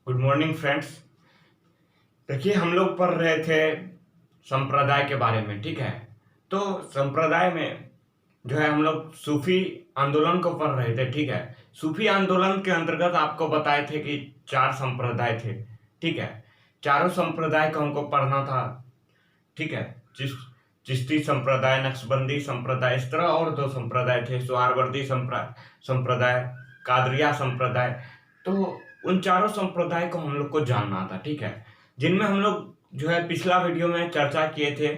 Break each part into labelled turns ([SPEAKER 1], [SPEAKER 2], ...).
[SPEAKER 1] Good morning friends. देखिए हम लोग पढ़ रहे थे संप्रदाय के बारे में, ठीक है। तो संप्रदाय में जो है हम लोग सूफी आंदोलन को पढ़ रहे थे, ठीक है। सूफी आंदोलन के अंतर्गत आपको बताए थे कि 4 संप्रदाय थे, ठीक है। चारों संप्रदाय को हमको पढ़ना था, ठीक है। चिश्ती संप्रदाय, नक्शबंदी संप्रदाय, इस तरह और 2 संप्रदाय थे, सोहरावर्दी संप्रदाय, कादरिया संप्रदाय। तो उन चारों संप्रदाय को हम लोग को जानना था, ठीक है। जिनमें हम लोग जो है पिछला वीडियो में चर्चा किए थे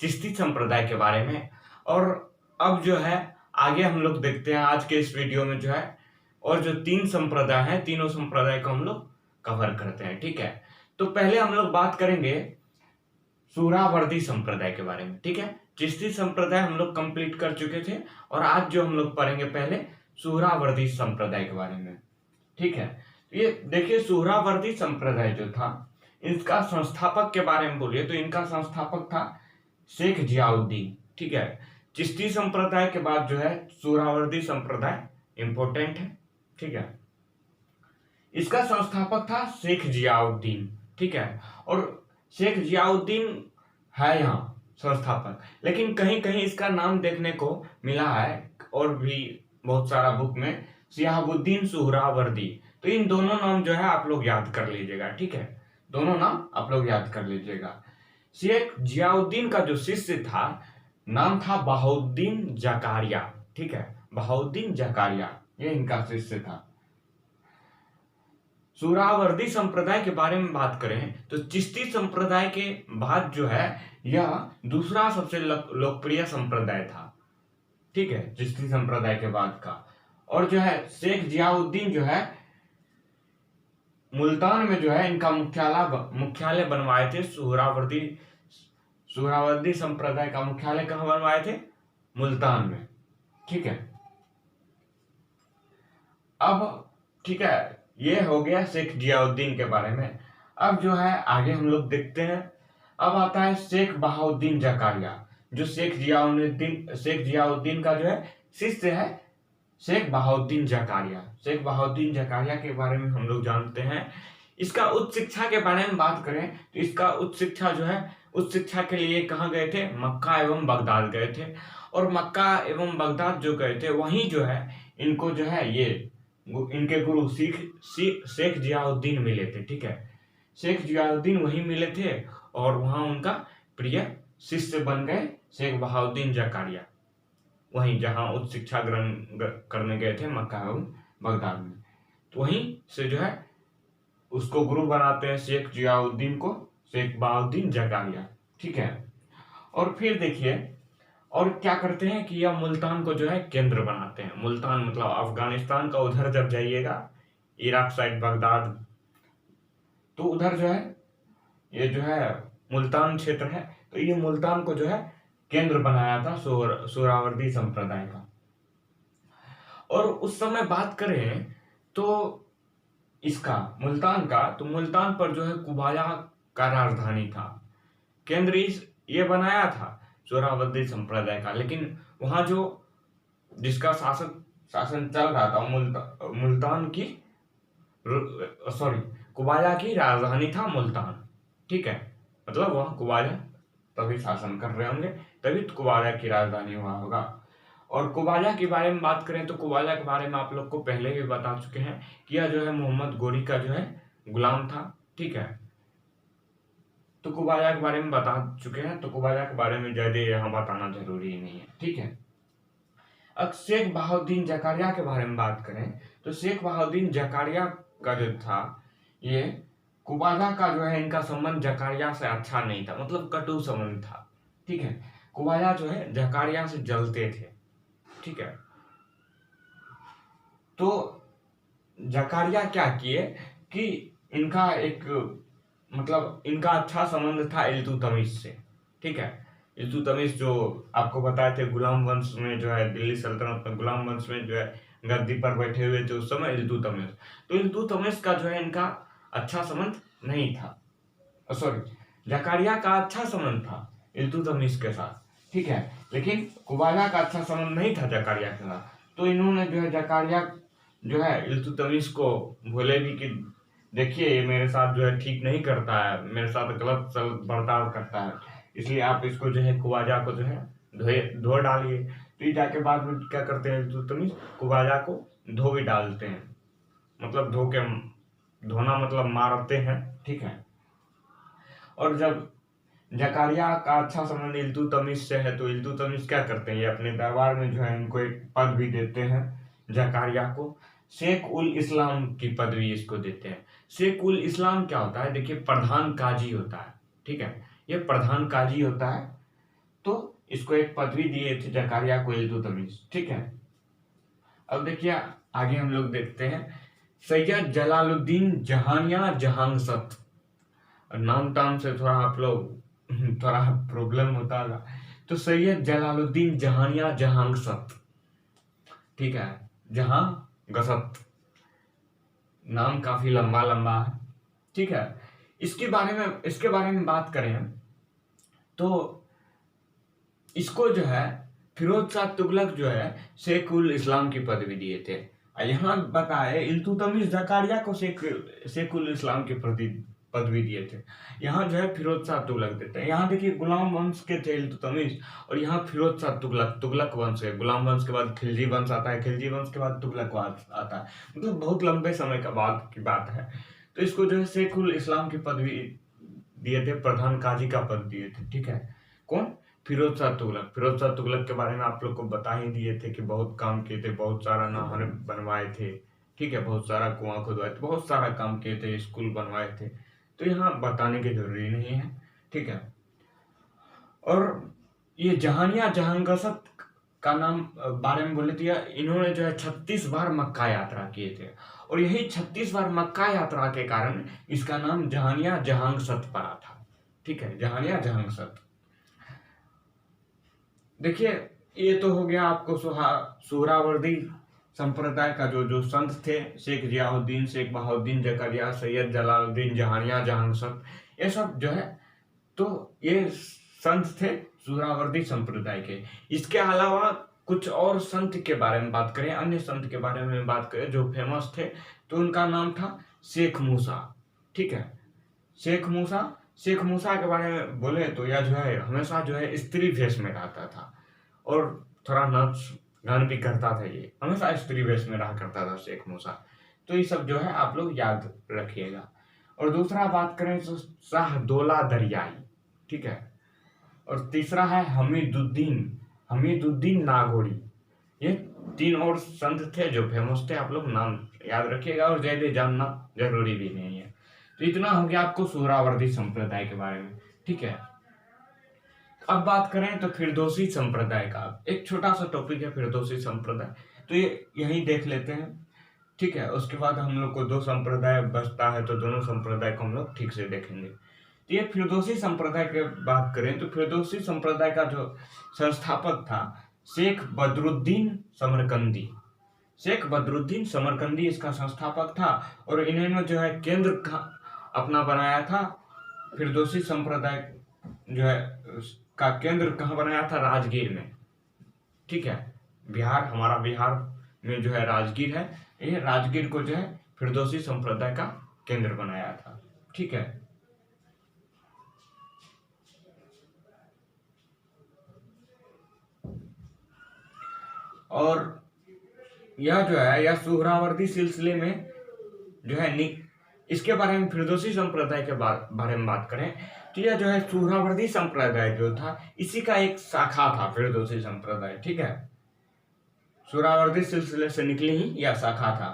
[SPEAKER 1] चिश्ती संप्रदाय के बारे में। और अब जो है आगे हम लोग देखते हैं आज के इस वीडियो में जो है, और जो 3 संप्रदाय हैं, तीनों संप्रदाय को हम लोग कवर करते हैं, ठीक है। तो पहले हम लोग बात करेंगे सोहरावर्दी संप्रदाय के बारे में, ठीक है। चिश्ती संप्रदाय हम लोग कंप्लीट कर चुके थे, और आज जो हम लोग पढ़ेंगे पहले सोहरावर्दी संप्रदाय के बारे में, ठीक है। ये देखिए सोहरावर्दी संप्रदाय जो था, इसका संस्थापक के बारे में बोलिए तो इनका संस्थापक था शेख जियाउद्दीन, ठीक है। चिश्ती संप्रदाय के बाद जो है सोहरावर्दी संप्रदाय इंपॉर्टेंट है, ठीक है। इसका संस्थापक था शेख जियाउद्दीन, ठीक है। और शेख जियाउद्दीन है यहाँ संस्थापक, लेकिन कहीं कहीं इसका नाम देखने को मिला है और भी बहुत सारा बुक में, शिहाबुद्दीन सोहरावर्दी। तो इन दोनों नाम जो है आप लोग याद कर लीजिएगा, ठीक है। दोनों नाम आप लोग याद कर लीजिएगा। शेख जियाउद्दीन का जो शिष्य था नाम था बहाउद्दीन जकारिया, ठीक है। बहाउद्दीन जकारिया ये इनका शिष्य था। सोहरावर्दी संप्रदाय के बारे में बात करें तो चिश्ती संप्रदाय के बाद जो है यह दूसरा सबसे लोकप्रिय संप्रदाय था, ठीक है, चिश्ती संप्रदाय के बाद का। और जो है शेख जियाउद्दीन जो है मुल्तान में जो है इनका मुख्यालय बनवाए थे। सोहरावर्दी संप्रदाय का मुख्यालय कहाँ बनवाए थे? मुल्तान में, ठीक है। अब ठीक है, ये हो गया शेख जियाउद्दीन के बारे में। अब जो है आगे हम लोग देखते हैं। अब आता है शेख बहाउद्दीन जकारिया, जो शेख जियाउद्दीन का जो है शिष्य है, शेख बहाउद्दीन जकारिया। शेख बहाउद्दीन जकारिया के बारे में हम लोग जानते हैं। इसका उच्च शिक्षा के बारे में बात करें तो इसका उच्च शिक्षा जो है, उच्च शिक्षा के लिए कहाँ गए थे? मक्का एवं बगदाद गए थे। और मक्का एवं बगदाद जो गए थे वहीं जो है इनको जो है ये इनके गुरु शेख जियाउद्दीन मिले थे, ठीक है। शेख जियाउद्दीन वहीं मिले थे और वहां उनका प्रिय शिष्य बन गए शेख बहाउद्दीन जकारिया, वहीं जहां उच्च शिक्षा ग्रहण करने गए थे मक्का एवं बगदाद में। तो वहीं से जो है उसको गुरु बनाते हैं शेख जियाउद्दीन को, शेख बहाउद्दीन जकारिया, ठीक है। और फिर देखिए और क्या करते हैं कि यह मुल्तान को जो है केंद्र बनाते हैं। मुल्तान मतलब अफगानिस्तान का उधर जब जाइएगा, इराक साइड बगदाद, तो उधर जो है ये जो है मुल्तान क्षेत्र है। तो ये मुल्तान को जो है केंद्र बनाया था सोहरावर्दी संप्रदाय का। और उस समय बात करें तो इसका मुल्तान का, तो मुल्तान पर जो है कुबाया का राजधानी था, केंद्र ये बनाया था सोहरावर्दी संप्रदाय का। लेकिन वहां जो जिसका शासन चल रहा था मुल्तान की कुबाया की राजधानी था मुल्तान, ठीक है। मतलब वहां कुबाया तभी शासन कर रहे होंगे, तभी तो कुबाया की राजधानी वहां होगा। और कुबाया के बारे में बात करें तो कुबाया के बारे में आप लोग को पहले भी बता चुके हैं कि यह जो है मोहम्मद गोरी का जो है गुलाम था, ठीक है। तो कुबाया के बारे में बता चुके हैं, तो कुबाया के बारे में ज्यादा यहाँ बताना जरूरी नहीं है, ठीक है। अब शेख बहाउद्दीन जकारिया के बारे में बात करें तो शेख बहाउद्दीन जकारिया का जो था ये कुबाया का जो है इनका संबंध जकारिया से अच्छा नहीं था, मतलब कटु संबंध था, ठीक है। कुबाया जो है जकारिया से जलते थे, ठीक है। तो जकारिया क्या किए कि इनका एक मतलब इनका अच्छा संबंध था इल्तुतमिश से, ठीक है। इल्तुतमिश जो आपको बताए थे गुलाम वंश में जो है दिल्ली सल्तनत में गुलाम वंश में जो है गद्दी पर बैठे हुए थे उस समय इल्तुतमिश। तो इल्तुतमिश का जो है इनका अच्छा संबंध नहीं था, जकारिया का अच्छा संबंध था इल्तुतमिश के साथ, ठीक है। लेकिन कुबाया का अच्छा संबंध नहीं था जकारिया के साथ। तो इन्होंने जो है जकारिया जो है इल्तुतमिश को बोले भी कि देखिए ये मेरे साथ जो है ठीक नहीं करता है, मेरे साथ गलत बर्ताव करता है, इसलिए आप इसको जो है ख्वाजा को जो है धो डालिए। तो ये जाके बाद में क्या करते हैं इल्तुतमिश, ख्वाजा को धो भी डालते हैं, मतलब धोना मतलब मारते हैं, ठीक है। और जब जकारिया का अच्छा संबंध इल्तुतमिश से है तो इल्तुतमिश क्या करते हैं, ये अपने दरबार में जो है इनको एक पद भी देते हैं, जकारिया को शेख उल इस्लाम की पदवी इसको देते हैं। शेख उल इस्लाम क्या होता है, देखिए प्रधान काजी होता है, ठीक है, ये प्रधान काजी होता है। तो इसको एक पदवी दिए थे जकारिया को इल्तुतमिश, ठीक है। अब देखिए आगे हम लोग देखते हैं सैयद जलालुद्दीन जहानिया जहांगसत। नाम टाम से थोड़ा आप लोग थोड़ा प्रॉब्लम होता है, तो सैयद जलालुद्दीन जहानिया जहांगसत, ठीक है, जहां गसत, नाम काफी लंबा लंबा है, ठीक है। इसके बारे में बात करें तो इसको जो है फिरोज शाह तुगलक जो है शेख उल इस्लाम की पदवी दिए थे। यहाँ बताए इल्तुतमिश जकारिया को शेख उल इस्लाम की पदवी दिए थे। यहाँ जो है फिरोज शाह तुगलक देते हैं। यहाँ देखिए गुलाम वंश के थे इल्तुतमिश, और यहाँ फिरोज शाह तुगलक वंश है। गुलाम वंश के बाद खिलजी वंश आता है, खिलजी वंश के बाद तुगलक वंश आता है, मतलब बहुत लंबे समय का बाद की बात है। तो इसको जो है शेख उल इस्लाम की पदवी दिए थे, प्रधान काजी का पद दिए थे, ठीक है। कौन? फिरोज शाह तुगलक के बारे में आप लोग को बता ही दिए थे कि बहुत काम किए थे, बहुत सारा नहर बनवाए थे, ठीक है, बहुत सारा कुआं खुदवाए थे, बहुत सारा काम किए थे, स्कूल बनवाए थे, तो यहाँ बताने की जरूरी नहीं है, ठीक है। और ये जहानिया जहांगसत का नाम बारे में बोले थे, इन्होंने जो है 36 बार मक्का यात्रा किए थे, और यही 36 बार मक्का यात्रा के कारण इसका नाम जहानिया जहांगसत पड़ा था, ठीक है, जहानिया जहांगसत। देखिए ये तो हो गया आपको सुहरावर्दी संप्रदाय का जो संत थे, शेख जियाउद्दीन, शेख बहाउद्दीन जकारिया, सैयद जलालुद्दीन जहानिया जहांगसत, ये सब जो है तो ये संत थे सुहरावर्दी संप्रदाय के। इसके अलावा कुछ और संत के बारे में बात करें, अन्य संत के बारे में बात करें जो फेमस थे, तो उनका नाम था शेख मूसा, ठीक है। शेख मूसा के बारे में बोले तो यह जो है हमेशा जो है स्त्री वेश में रहता था, और थोड़ा नाच गान भी करता था, ये हमेशा स्त्री वेश में रहा करता था शेख मूसा। तो ये सब जो है आप लोग याद रखिएगा। और दूसरा बात करें तो शाहदौला दरियाई, ठीक है। और तीसरा है हमीदुद्दीन नागौरी। ये 3 और संत थे जो फेमस थे, आप लोग नाम याद रखिएगा, और ज्यादा जानना जरूरी भी नहीं है। तो इतना हो गया आपको सुहरावर्दी संप्रदाय के बारे में, ठीक है। अब बात करें तो फिरदौसी संप्रदाय का, एक छोटा सा टॉपिक है फिरदौसी संप्रदाय, तो ये यही देख लेते हैं, ठीक है। उसके बाद हम लोग को 2 संप्रदाय बचता है, तो दोनों संप्रदाय को हम लोग ठीक से देखेंगे। तो ये फिरदौसी संप्रदाय की बात करें तो फिरदौसी संप्रदाय का जो संस्थापक था शेख बदरुद्दीन समरकंदी इसका संस्थापक था, और इन्होंने जो है केंद्र अपना बनाया था। फिरदौसी संप्रदाय जो है का केंद्र कहाँ बनाया था? राजगीर में, ठीक है। हमारा बिहार में जो है राजगीर है, ये राजगीर को जो है फिरदौसी संप्रदाय का केंद्र बनाया था, ठीक है। और यह जो है यह सुहरावर्दी सिलसिले में जो है इसके बारे में फिरदौसी संप्रदाय के बारे में बात करें तो यह जो है सुहरावर्दी संप्रदाय जो था इसी का एक शाखा था फिरदौसी संप्रदाय, ठीक है। सुहरावर्दी सिलसिले से निकली ही यह शाखा था।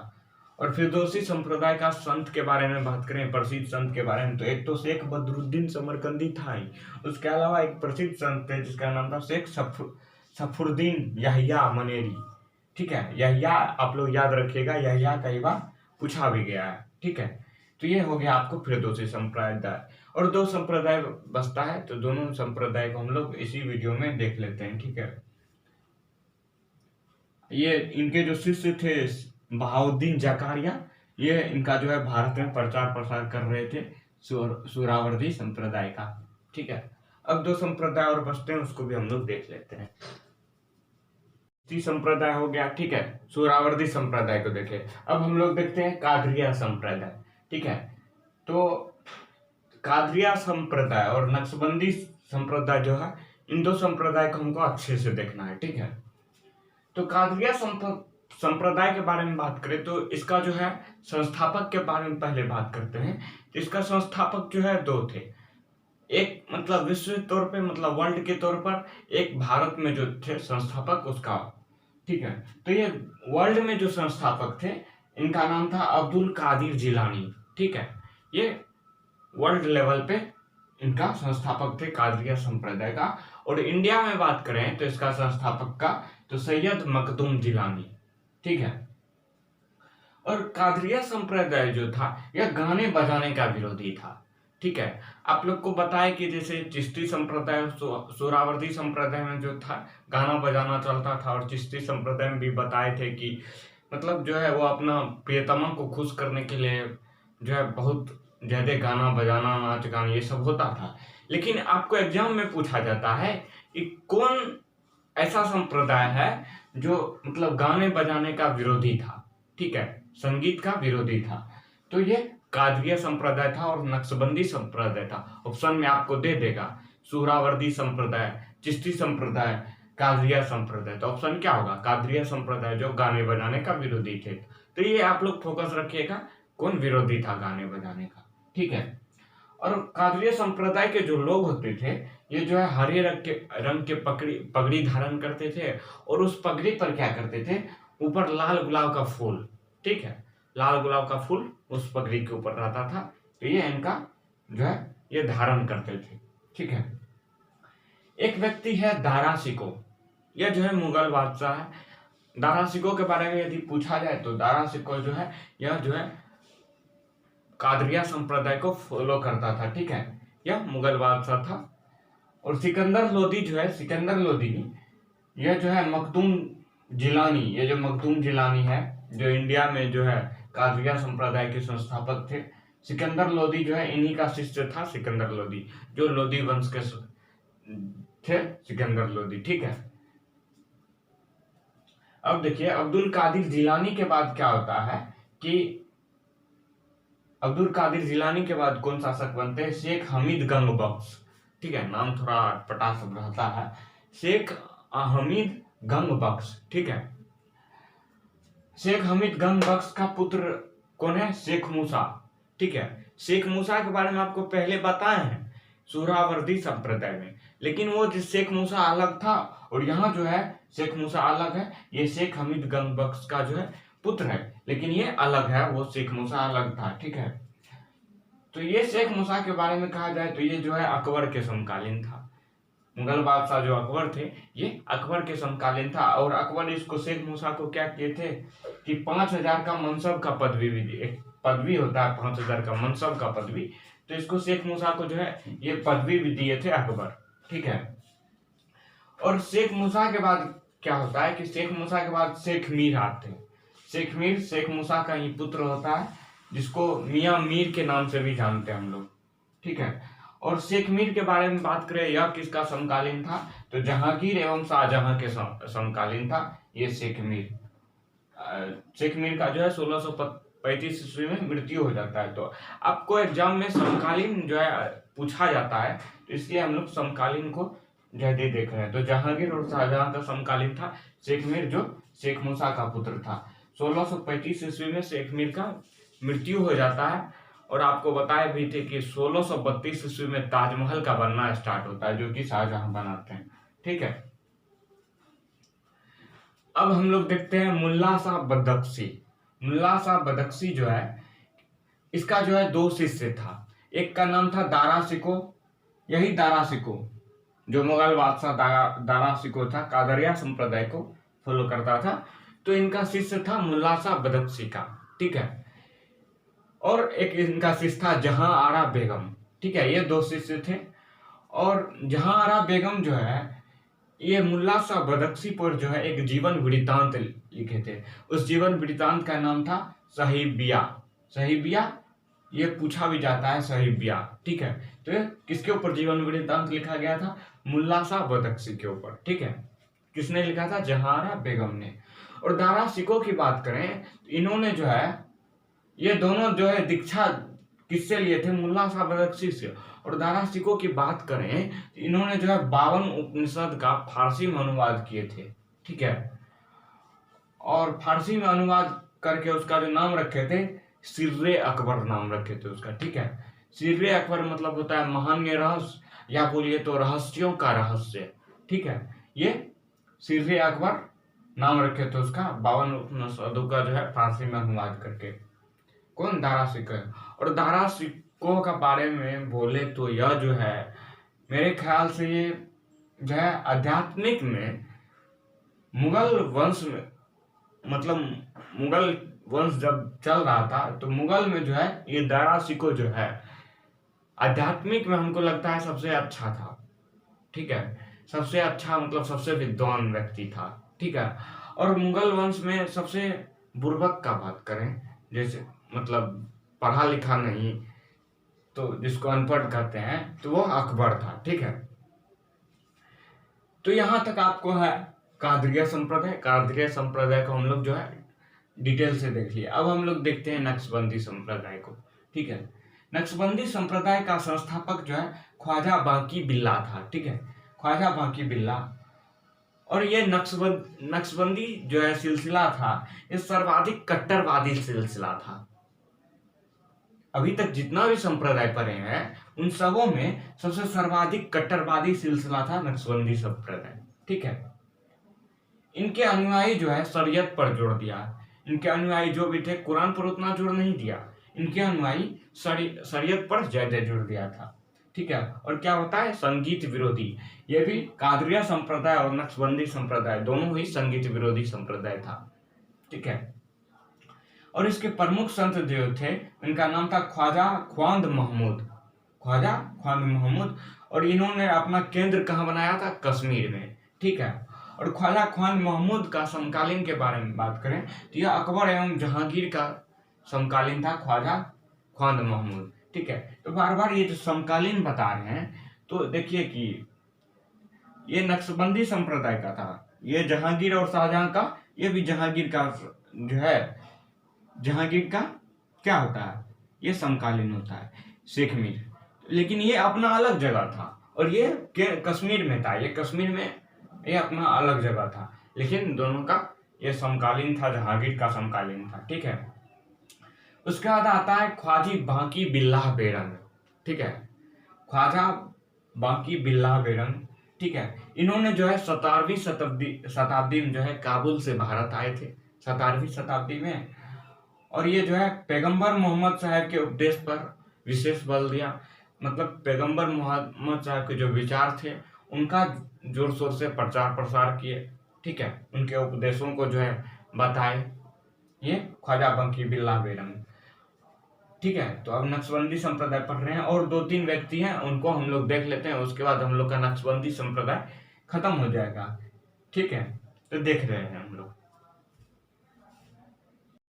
[SPEAKER 1] और फिरदौसी संप्रदाय का संत के बारे में बात करें, प्रसिद्ध संत के बारे में, तो एक तो शेख बदरुद्दीन समरकंदी था ही, उसके अलावा एक प्रसिद्ध संत है जिसका नाम था शेख सफरुद्दीन यहिया मनेरी, ठीक है। यहिया आप लोग याद रखिएगा, यहिया कई बार पूछा भी गया है, ठीक है। तो ये हो गया आपको फिरदौसी संप्रदाय। और 2 संप्रदाय बचता है, तो दोनों संप्रदाय को हम लोग इसी वीडियो में देख लेते हैं, ठीक है। ये इनके जो शिष्य थे बहाउद्दीन जकारिया, ये इनका जो है भारत में प्रचार प्रसार कर रहे थे सुहरावर्दी संप्रदाय का, ठीक है। अब 2 संप्रदाय और बचते हैं, उसको भी हम लोग देख लेते हैं। संप्रदाय हो गया, ठीक है। सुहरावर्दी संप्रदाय को देखे। अब हम लोग देखते हैं कादरिया संप्रदाय, ठीक है। तो कादरिया संप्रदाय और नक्शबंदी संप्रदाय जो है, इन दो संप्रदाय को हमको अच्छे से देखना है, ठीक है। तो कादरिया संप्रदाय के बारे में बात करें तो इसका जो है संस्थापक के बारे में पहले बात करते हैं। तो इसका संस्थापक जो है दो थे, एक मतलब विश्व तौर पे मतलब वर्ल्ड के तौर पर, एक भारत में जो थे संस्थापक उसका, ठीक है। तो ये वर्ल्ड में जो संस्थापक थे इनका नाम था अब्दुल कादिर जिलानी, ठीक है। ये वर्ल्ड लेवल पे इनका संस्थापक थे कादरिया संप्रदाय का। और इंडिया में बात करें तो इसका संस्थापक का तो सैयद मखदूम जिलानी, ठीक है। और कादरिया संप्रदाय जो था यह गाने बजाने का विरोधी था, ठीक है। आप लोग को बताया कि जैसे चिश्ती संप्रदाय, सोहरावर्दी संप्रदाय में जो था गाना बजाना चलता था, और चिश्ती संप्रदाय में भी बताए थे कि मतलब जो है वो अपना प्रियतमा को खुश करने के लिए जो है बहुत ज्यादा गाना बजाना, नाच गाना ये सब होता था। लेकिन आपको एग्जाम में पूछा जाता है कि कौन ऐसा संप्रदाय है जो मतलब गाने बजाने का विरोधी था, ठीक है, संगीत का विरोधी था। तो ये कादरिया संप्रदाय था और नक्शबंदी संप्रदाय था। ऑप्शन में आपको दे देगा सोहरावर्दी संप्रदाय, चिश्ती संप्रदाय, कादरिया संप्रदाय। तो ऑप्शन क्या होगा? कादरिया संप्रदाय जो गाने बजाने का विरोधी थे। तो ये आप लोग फोकस रखिएगा, कौन विरोधी था गाने बजाने का, ठीक है। और कादरिया संप्रदाय के जो लोग होते थे ये जो है हरे रंग के पगड़ी धारण करते थे, और उस पगड़ी पर क्या करते थे, ऊपर लाल गुलाब का फूल, ठीक है, लाल गुलाब का फूल उस पगड़ी के ऊपर रहता था। तो ये इनका जो है ये धारण करते थे, ठीक है। एक व्यक्ति है दारा शिकोह, यह जो है मुगल बादशाह है। दारा शिकोह के बारे में यदि पूछा जाए तो दारा शिकोह जो है यह जो है कादरिया संप्रदाय को फॉलो करता था, ठीक है, यह मुगल बादशाह था। और सिकंदर लोदी जो है, सिकंदर लोदी यह जो है मखदूम जिलानी, ये जो मखदूम जिलानी है जो इंडिया में जो है कादरिया संप्रदाय के संस्थापक थे, सिकंदर लोदी जो है इन्हीं का शिष्य था। सिकंदर लोदी जो लोदी वंश के थे, सिकंदर लोदी, ठीक है। अब देखिए अब्दुल कादिर जिलानी के बाद क्या होता है कि अब्दुल कादिर जिलानी के बाद कौन शासक बनते हैं? शेख हमीद गंग बख्श, ठीक है, नाम थोड़ा अटपटा सब रहता है, शेख हमीद गंग बख्श, ठीक है। शेख हमीद गंग बख्श का पुत्र कौन है? शेख मूसा, ठीक है। शेख मूसा के बारे में आपको पहले बताए हैं सोहरावर्दी संप्रदाय में, लेकिन वो जो शेख मूसा अलग था और यहाँ जो है शेख मूसा अलग है। ये शेख हमीद गंग बख्श का जो है पुत्र है, लेकिन ये अलग है, वो शेख मूसा अलग था, ठीक है। तो ये शेख मूसा के बारे में कहा जाए तो ये जो है अकबर के समकालीन था। मुगल बादशाह जो अकबर थे ये अकबर के समकालीन था। और अकबर इसको, शेख मूसा को क्या किए थे कि 5,000 का मनसब का पदवी भी दिए, एक पदवी होता है 5,000 का मनसब का पदवी, तो इसको शेख मूसा को जो है ये पदवी भी दिए थे अकबर, ठीक है। और शेख मूसा के बाद क्या होता है कि शेख मूसा के बाद शेख मीर आते हैं। शेख मीर शेख मूसा का ही पुत्र होता है, जिसको मियाँ मीर के नाम से भी जानते हैं हम लोग, ठीक है। और शेख मीर के बारे में बात करें, यह किसका समकालीन था? तो जहांगीर एवं शाहजहां के समकालीन था ये शेख मीर। शेख मीर का जो है 1635 ईस्वी में मृत्यु हो जाता है। तो आपको एग्जाम में समकालीन जो है पूछा जाता है, तो इसलिए हम लोग समकालीन को जो है देख रहे हैं। तो जहांगीर और शाहजहां का समकालीन था शेख मीर, जो शेख मूसा का पुत्र था। 1635 ईस्वी में शेख मीर का मृत्यु हो जाता है। और आपको बताए भी थे कि 1632 ईस्वी में ताजमहल का बनना स्टार्ट होता है, जो कि शाहजहां बनाते हैं, ठीक है। अब हम लोग देखते हैं मुल्ला शाह बदख्शी। मुल्ला शाह बदख्शी जो है इसका जो है 2 शिष्य था। एक का नाम था दारा शिकोह, यही दारा शिकोह जो मुगल बादशाह दारा शिकोह था, कादरिया संप्रदाय को फॉलो करता था। तो इनका शिष्य था मुल्ला शाह बदख्शी का, ठीक है। और एक इनका शिष्य था जहां आरा बेगम, ठीक है, ये 2 शिष्य थे। और जहां आरा बेगम जो है ये मुल्ला शाह बदख्शी पर जो है एक जीवन वृत्तांत लिखे थे। उस जीवन वृत्तांत का नाम था साहिबिया। साहिबिया ये पूछा भी जाता है, साहिबिया, ठीक है। तो ये किसके ऊपर जीवन वृत्तांत लिखा गया था? मुल्ला शाह बदख्शी के ऊपर, ठीक है। किसने लिखा था? जहां आरा बेगम ने। और दारा शिकोह की बात करें तो इन्होंने जो है ये दोनों जो है दीक्षा किससे लिए थे? मुल्ला शाह बदख्शी से। और दारा सिकोह की बात करें तो इन्होंने जो है 52 उपनिषद का फारसी में अनुवाद किए थे, ठीक है। और फारसी में अनुवाद करके उसका जो नाम रखे थे, सिर्रे अकबर नाम रखे थे उसका, ठीक है। सिर्रे अकबर मतलब होता है महान्य रहस्य, या बोलिए तो रहस्यों का रहस्य, ठीक है। ये सिर्रे अकबर नाम रखे थे उसका, 52 उपनिषदों का जो है फारसी में अनुवाद करके। कौन? दारा सिकोह। और दारा सिकोह का बारे में बोले तो यह जो है मेरे ख्याल से ये जो है आध्यात्मिक में मुगल वंश में, मतलब मुगल वंश जब चल रहा था तो मुगल में जो है ये दारा सिकोह जो है आध्यात्मिक में हमको लगता है सबसे अच्छा था, ठीक है। सबसे अच्छा मतलब सबसे विद्वान व्यक्ति था, ठीक है। और मुगल वंश में सबसे बुर्बक का बात करें, जैसे मतलब पढ़ा लिखा नहीं, तो जिसको अनपढ़ कहते हैं, तो वो अकबर था, ठीक है। तो यहां तक आपको है कादरिया संप्रदाय। कादरिया संप्रदाय को हम लोग जो है डिटेल से देख लिया। अब हम लोग देखते हैं नक्शबंदी संप्रदाय को, ठीक है। नक्शबंदी संप्रदाय का संस्थापक जो है ख्वाजा बांकी बिल्ला था, ठीक है। ख्वाजा बांकी बिल्ला। और ये नक्शबंदी जो है सिलसिला था, ये सर्वाधिक कट्टरवादी सिलसिला था। अभी तक जितना भी संप्रदाय पढ़े हैं उन सबों में सबसे सर्वाधिक कट्टरवादी सिलसिला था नक्शबंदी संप्रदाय, ठीक है। इनके अनुयायी जो है शरीयत पर जोर दिया। इनके अनुयायी जो भी थे कुरान पर उतना जोर नहीं दिया, इनके अनुयायी शरीयत पर ज्यादा जोर दिया था, ठीक है। और क्या होता है? संगीत विरोधी। ये भी कादरिया संप्रदाय और नक्शबंदी संप्रदाय दोनों ही संगीत विरोधी संप्रदाय था, ठीक है। और इसके प्रमुख संत जो थे इनका नाम था ख्वाजा ख्वांद महमूद, ख्वाजा ख्वांद महमूद। और इन्होंने अपना केंद्र कहाँ बनाया था? कश्मीर में, ठीक है। और ख्वाजा ख्वांद महमूद का समकालीन के बारे में बात करें तो यह अकबर एवं जहांगीर का समकालीन था, ख्वाजा ख्वांद महमूद, ठीक है। तो बार बार ये जो समकालीन बता रहे हैं, तो देखिए कि ये नक्शबंदी संप्रदाय का था, ये जहांगीर और शाहजहां का, ये भी जहांगीर का जो है, जहांगीर का क्या होता है? ये समकालीन होता है, शेख मीर। लेकिन ये अपना अलग जगह था और ये कश्मीर में था, ये कश्मीर में ये अपना अलग जगह था, लेकिन दोनों का ये समकालीन था, जहांगीर का समकालीन था, ठीक है। उसके बाद आता है ख्वाजी बांकी बिल्लाह बेरंग, ठीक है। ख्वाजा बांकी बिल्लाह बेरंग, ठीक है। इन्होंने जो है 17वीं शताब्दी में जो है काबुल से भारत आए थे, 17वीं शताब्दी में। और ये जो है पैगंबर मोहम्मद साहब के उपदेश पर विशेष बल दिया, मतलब पैगंबर मोहम्मद साहब के जो विचार थे उनका जोर शोर से प्रचार प्रसार किए, ठीक है। उनके उपदेशों को जो है बताए, ये ख्वाजा बांकी बिल्लाह बेरंग, ठीक है। तो अब नक्शबंदी संप्रदाय पढ़ रहे हैं और 2-3 व्यक्ति हैं, उनको हम लोग देख लेते हैं, उसके बाद हम लोग का नक्शबंदी संप्रदाय खत्म हो जाएगा, ठीक है। तो देख रहे हैं हम लोग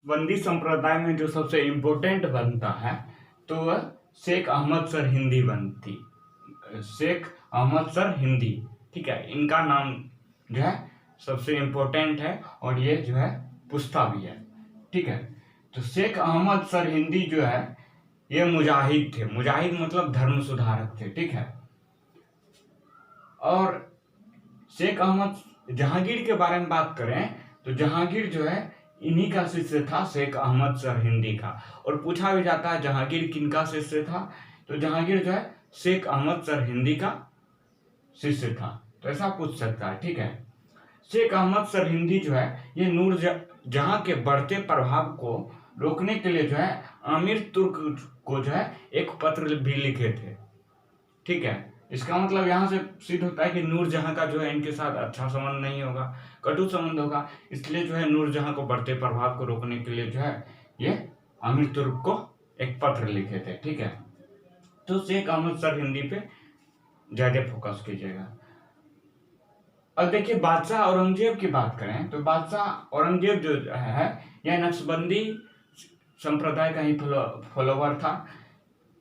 [SPEAKER 1] बंदी संप्रदाय में जो सबसे इम्पोर्टेंट बनता है तो वह शेख अहमद सर हिंदी बनती, शेख अहमद सर हिंदी, ठीक है। इनका नाम जो है सबसे इम्पोर्टेंट है और ये जो है पूछता भी है, ठीक है। तो शेख अहमद सर हिंदी जो है ये मुजाहिद थे, मुजाहिद मतलब धर्म सुधारक थे, ठीक है। और शेख अहमद जहांगीर के बारे में बात करें तो जहांगीर जो है इन्हीं का शिष्य था, शेख अहमद सर हिंदी का। और पूछा भी जाता है जहांगीर किनका शिष्य था, तो जहांगीर जो है शेख अहमद सर हिंदी का शिष्य था, तो ऐसा पूछ सकता है, ठीक है। शेख अहमद सर हिंदी जो है ये नूर जहां के बढ़ते प्रभाव को रोकने के लिए जो है आमिर तुर्क को जो है एक पत्र भी लिखे थे, ठीक है। इसका मतलब यहाँ से सिद्ध होता है कि नूरजहां का जो है इनके साथ अच्छा संबंध नहीं होगा, कटु संबंध होगा। इसलिए जो है नूरजहां को बढ़ते प्रभाव को रोकने के लिए जो है ये आमिर तुर्क को एक पत्र लिखे थे, ठीक है। तो शेख अहमद सर हिंदी पे ज्यादा फोकस कीजिएगा। अब देखिए बादशाह औरंगजेब की बात करें तो बादशाह औरंगजेब जो है यह नक्शबंदी संप्रदाय का ही फॉलोवर था।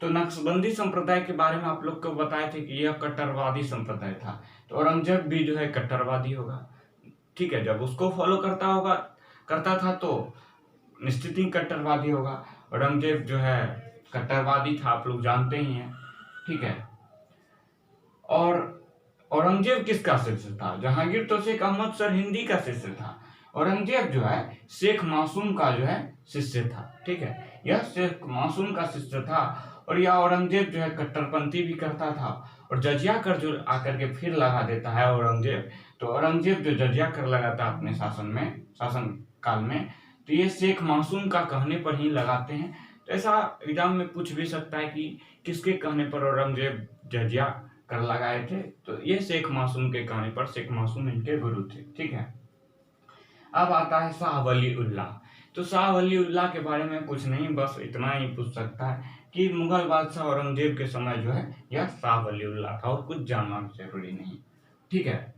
[SPEAKER 1] तो नक्शबंदी संप्रदाय के बारे में आप लोग को बताए थे कि यह कट्टरवादी संप्रदाय था, तो औरंगजेब भी जो है कट्टरवादी होगा, ठीक है। जब उसको फॉलो करता था तो निश्चित ही कट्टरवादी होगा। औरंगजेब जो है कट्टरवादी था, आप लोग जानते ही हैं, ठीक है। और औरंगजेब किसका शिष्य था? जहांगीर तो शेख अहमद सरहिंदी का शिष्य था। औरंगजेब जो है शेख मासूम का जो है शिष्य था, ठीक है। यह शेख मासूम का शिष्य था और यह औरंगजेब जो है कट्टरपंथी भी करता था और जजिया कर जो आकर के फिर लगा देता है औरंगजेब। तो औरंगजेब जो जजिया कर लगाता है अपने शासन काल में, तो ये शेख मासूम का कहने पर ही लगाते हैं। तो ऐसा एग्जाम में पूछ भी सकता है कि किसके कहने पर औरंगजेब जजिया कर लगाए थे? तो ये शेख मासूम के कहने पर, शेख मासूम इनके गुरु थे, ठीक है। अब आता है शाह वली उल्लाह। तो शाह वली उल्लाह के बारे में कुछ नहीं, बस इतना ही पूछ सकता है कि मुगल बादशाह औरंगजेब के समय जो है यह शाह वली उल्लाह था, और कुछ जानना जरूरी नहीं, ठीक है।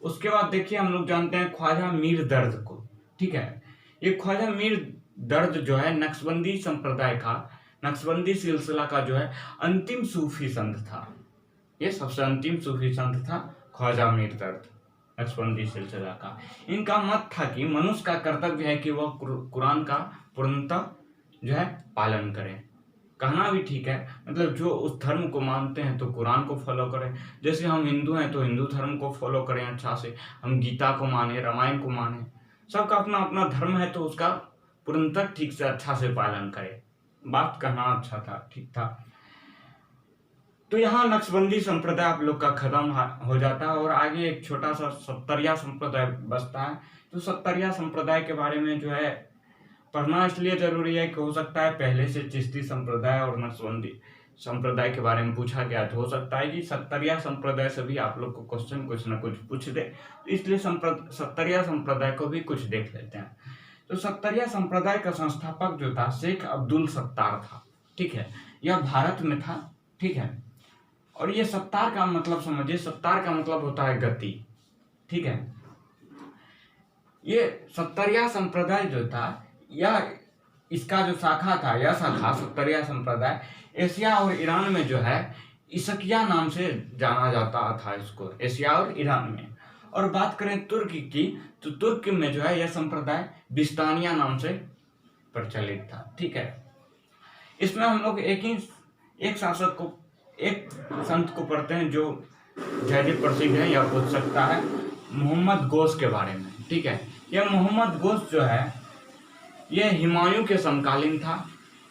[SPEAKER 1] उसके बाद देखिए हम लोग जानते हैं ख्वाजा मीर दर्द को, ठीक है। ये ख्वाजा मीर दर्द जो है नक्शबंदी संप्रदाय का, नक्शबंदी सिलसिला का जो है अंतिम सूफी संत था। ये सबसे अंतिम सूफी संत था ख्वाजा मीर दर्द, नक्शबंदी सिलसिला का। इनका मत था कि मनुष्य का कर्तव्य है कि वह कुरान का पूर्णतः जो है पालन करें। कहना भी ठीक है, मतलब जो उस धर्म को मानते हैं तो कुरान को फॉलो करें। जैसे हम हिंदू हैं तो हिंदू धर्म को फॉलो करें अच्छा से, हम गीता को माने, रामायण को माने। सबका अपना अपना धर्म है तो उसका पूर्णतः ठीक से अच्छा से पालन करें। बात कहना अच्छा था, ठीक था। तो यहाँ नक्शबंदी संप्रदाय आप लोग का खत्म हो जाता है और आगे एक छोटा सा सत्तरिया संप्रदाय बचता है। तो सत्तरिया संप्रदाय के बारे में जो है पढ़ना इसलिए जरूरी है कि हो सकता है पहले से चिश्ती संप्रदाय और नक्शबंदी संप्रदाय के बारे में पूछा गया, तो हो सकता है कि सत्तरिया संप्रदाय से भी आप लोग को क्वेश्चन कुछ ना कुछ पूछ दे, तो इसलिए सत्तरिया संप्रदाय को भी कुछ देख लेते हैं। तो सत्तरिया संप्रदाय का संस्थापक जो था शेख अब्दुल सत्तार था, ठीक है। यह भारत में था, ठीक है। और ये सत्तार का मतलब समझिए, सत्तार का मतलब होता है गति, ठीक है। ये सत्तरिया संप्रदाय जो था, यह इसका जो शाखा था, यह शाखा सत्तरिया संप्रदाय एशिया और ईरान में जो है इसकिया नाम से जाना जाता था इसको, एशिया और ईरान में। और बात करें तुर्की की, तो तुर्क में जो है यह संप्रदाय बिस्तानिया नाम से प्रचलित था, ठीक है। इसमें हम लोग एक शासक को, एक संत को पढ़ते हैं जो ज्यादा प्रसिद्ध है, यह पूछ सकता है मोहम्मद गोश के बारे में, ठीक है। यह मोहम्मद गोश जो है यह हुमायूं के समकालीन था,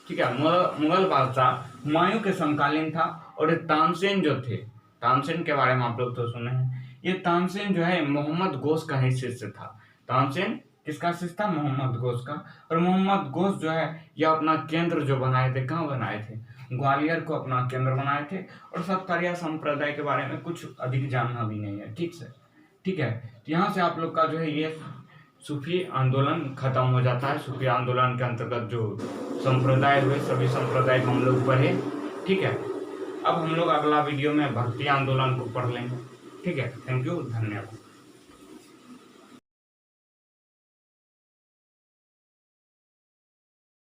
[SPEAKER 1] ठीक है। मुगल बादशाह हुमायूं के समकालीन था। और ये तानसेन जो थे, तानसेन के बारे में आप लोग तो सुने हैं, ये तानसेन जो है मोहम्मद गोश का ही शिष्य था। तानसेन किसका शिष्य था? मोहम्मद गोश का। और मोहम्मद गोश जो है यह अपना केंद्र जो बनाए थे, कहाँ बनाए थे? ग्वालियर को अपना केंद्र बनाए थे। और सत्तरिया संप्रदाय के बारे में कुछ अधिक जानना भी नहीं है, ठीक से, ठीक है। यहाँ से आप लोग का जो है ये सूफी आंदोलन खत्म हो जाता है। सूफी आंदोलन के अंतर्गत जो संप्रदाय हुए सभी संप्रदाय को हम लोग पढ़े, ठीक है। अब हम लोग अगला वीडियो में भक्ति आंदोलन को पढ़ लेंगे, ठीक है। थैंक यू, धन्यवाद।